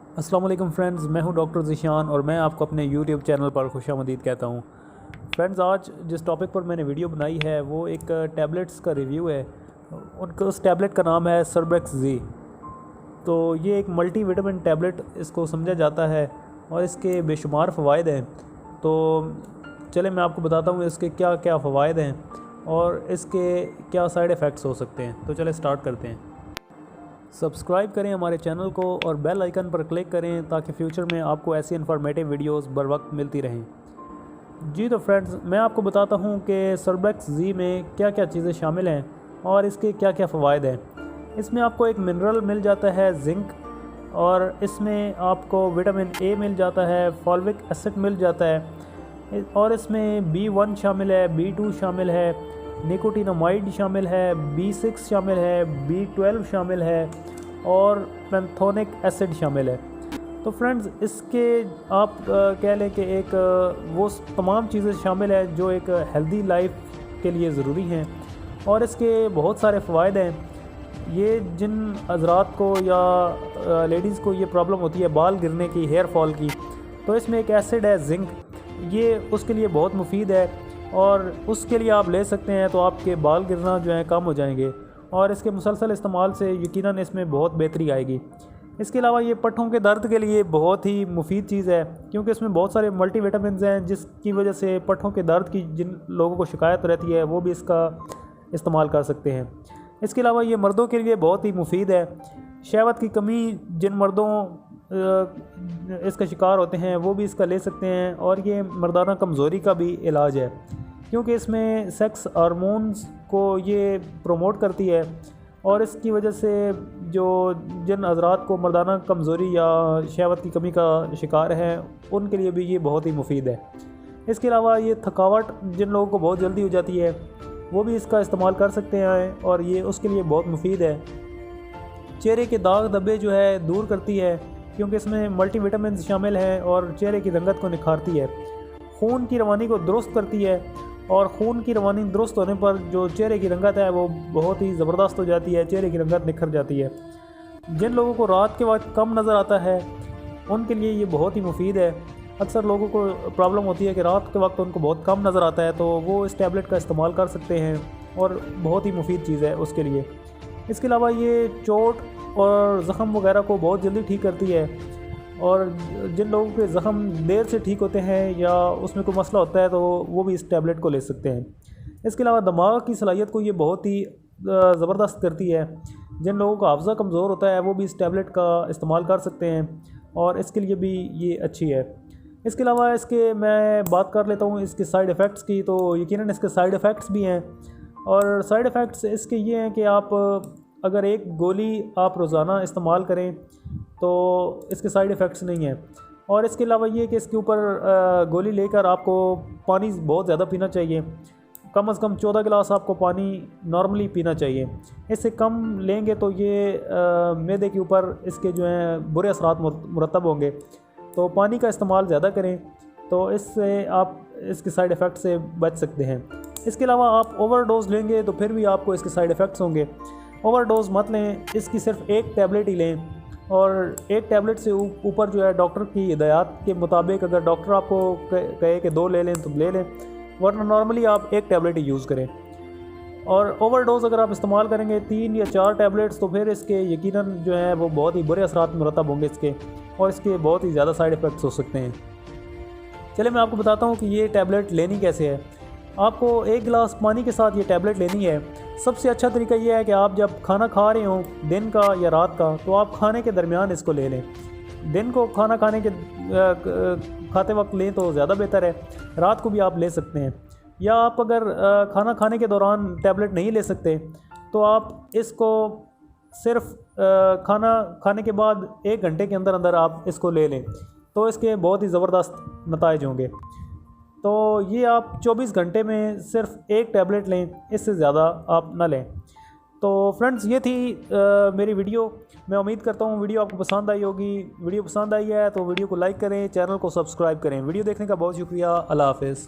अस्सलाम वालेकुम फ्रेंड्स, मैं हूं डॉक्टर ज़िशान और मैं आपको अपने यूट्यूब चैनल पर खुशामदीद कहता हूं। फ्रेंड्स, आज जिस टॉपिक पर मैंने वीडियो बनाई है वो एक टैबलेट्स का रिव्यू है। उस टैबलेट का नाम है सर्बेक्स जी। तो ये एक मल्टी विटामिन टैबलेट इसको समझा जाता है और इसके बेशुमार फ़वाइद हैं। तो चले मैं आपको बताता हूँ इसके क्या क्या फ़वाइद हैं और इसके क्या साइड इफ़ेक्ट्स हो सकते हैं। तो चले स्टार्ट करते हैं। सब्सक्राइब करें हमारे चैनल को और बेल आइकन पर क्लिक करें ताकि फ्यूचर में आपको ऐसी इन्फॉर्मेटिव वीडियोस बर वक्त मिलती रहें। जी तो फ्रेंड्स, मैं आपको बताता हूं कि सर्बेक्स जी में क्या क्या चीज़ें शामिल हैं और इसके क्या क्या फ़वाइद हैं। इसमें आपको एक मिनरल मिल जाता है जिंक, और इसमें आपको विटामिन ए मिल जाता है, फॉल्विक एसिड मिल जाता है, और इसमें B1 शामिल है, B2 शामिल है, निकोटिनामाइड शामिल है, B6 शामिल है, B12 शामिल है और पैंथोनिक एसिड शामिल है। तो फ्रेंड्स, इसके आप कह लें कि एक वो तमाम चीज़ें शामिल है जो एक हेल्दी लाइफ के लिए ज़रूरी हैं और इसके बहुत सारे फ़वाइद हैं। ये जिन हज़रात को या लेडीज़ को ये प्रॉब्लम होती है बाल गिरने की, हेयर फॉल की, तो इसमें एक एसिड है जिंक, ये उसके लिए बहुत मुफीद है और उसके लिए आप ले सकते हैं तो आपके बाल गिरना जो है कम हो जाएंगे और इसके मुसलसल इस्तेमाल से यकीनन इसमें बहुत बेहतरी आएगी। इसके अलावा ये पट्ठों के दर्द के लिए बहुत ही मुफीद चीज़ है क्योंकि इसमें बहुत सारे मल्टीविटामिन्स हैं जिसकी वजह से पट्ठों के दर्द की जिन लोगों को शिकायत रहती है वो भी इसका इस्तेमाल कर सकते हैं। इसके अलावा ये मर्दों के लिए बहुत ही मुफीद है। शहवत की कमी जिन मर्दों इसका शिकार होते हैं वो भी इसका ले सकते हैं और ये मर्दाना कमज़ोरी का भी इलाज है क्योंकि इसमें सेक्स हार्मोन्स को ये प्रमोट करती है और इसकी वजह से जो जिन हज़रात को मर्दाना कमज़ोरी या शहवत की कमी का शिकार है उनके लिए भी ये बहुत ही मुफीद है। इसके अलावा ये थकावट जिन लोगों को बहुत जल्दी हो जाती है वो भी इसका इस्तेमाल कर सकते हैं और ये उसके लिए बहुत मुफीद है। चेहरे के दाग धब्बे जो है दूर करती है क्योंकि इसमें मल्टीविटामिन शामिल हैं और चेहरे की रंगत को निखारती है। खून की रवानी को दुरुस्त करती है और खून की रवानी दुरुस्त होने पर जो चेहरे की रंगत है वो बहुत ही ज़बरदस्त हो जाती है, चेहरे की रंगत निखर जाती है। जिन लोगों को रात के वक्त कम नज़र आता है उनके लिए ये बहुत ही मुफीद है। अक्सर लोगों को प्रॉब्लम होती है कि रात के वक्त उनको बहुत कम नज़र आता है, तो वो इस टैबलेट का इस्तेमाल कर सकते हैं और बहुत ही मुफीद चीज़ है उसके लिए। इसके अलावा ये चोट और ज़ख़म वगैरह को बहुत जल्दी ठीक करती है और जिन लोगों के ज़ख़म देर से ठीक होते हैं या उसमें कोई मसला होता है तो वो भी इस टैबलेट को ले सकते हैं। इसके अलावा दिमाग की सलाहियत को ये बहुत ही ज़बरदस्त करती है। जिन लोगों का हाफ़ज़ा कमज़ोर होता है वो भी इस टैबलेट का इस्तेमाल कर सकते हैं और इसके लिए भी ये अच्छी है। इसके अलावा इसके मैं बात कर लेता हूँ इसके साइड इफ़ेक्ट्स की। तो यकीनन इसके साइड इफ़ेक्ट्स भी हैं और साइड इफ़ेक्ट्स इसके ये हैं कि आप अगर एक गोली आप रोज़ाना इस्तेमाल करें तो इसके साइड इफ़ेक्ट्स नहीं हैं। और इसके अलावा ये कि इसके ऊपर गोली लेकर आपको पानी बहुत ज़्यादा पीना चाहिए, कम से कम 14 गिलास आपको पानी नॉर्मली पीना चाहिए। इससे कम लेंगे तो ये मैदे के ऊपर इसके जो हैं बुरे असरात मुरतब होंगे। तो पानी का इस्तेमाल ज़्यादा करें तो इससे आप इसके साइड इफ़ेक्ट से बच सकते हैं। इसके अलावा आप ओवरडोज़ लेंगे तो फिर भी आपको इसके साइड इफ़ेक्ट्स होंगे। ओवरडोज़ मत लें, इसकी सिर्फ एक टैबलेट ही लें और एक टैबलेट से ऊपर जो है डॉक्टर की हिदायत के मुताबिक, अगर डॉक्टर आपको कहे कि 2 ले लें तो ले लें, वरना नॉर्मली आप एक टैबलेट ही यूज़ करें। और ओवरडोज़ अगर आप इस्तेमाल करेंगे 3 या 4 टैबलेट्स तो फिर इसके यकीनन जो है वो बहुत ही बुरे असरात मुरतब होंगे इसके और इसके बहुत ही ज़्यादा साइड इफ़ेक्ट्स हो सकते हैं। चलिए मैं आपको बताता हूँ कि ये टैबलेट लेनी कैसे है। आपको 1 गिलास पानी के साथ ये टैबलेट लेनी है। सबसे अच्छा तरीका ये है कि आप जब खाना खा रहे हों दिन का या रात का, तो आप खाने के दरमियान इसको ले लें। दिन को खाना खाते वक्त लें तो ज़्यादा बेहतर है, रात को भी आप ले सकते हैं। या आप अगर खाना खाने के दौरान टैबलेट नहीं ले सकते तो आप इसको सिर्फ खाना खाने के बाद 1 घंटे के अंदर अंदर आप इसको ले लें तो इसके बहुत ही ज़बरदस्त नताइज होंगे। तो ये आप 24 घंटे में सिर्फ 1 टैबलेट लें, इससे ज़्यादा आप ना लें। तो फ्रेंड्स, ये थी मेरी वीडियो। मैं उम्मीद करता हूँ वीडियो आपको पसंद आई होगी। वीडियो पसंद आई है तो वीडियो को लाइक करें, चैनल को सब्सक्राइब करें। वीडियो देखने का बहुत शुक्रिया। अल्लाह हाफ़िज़।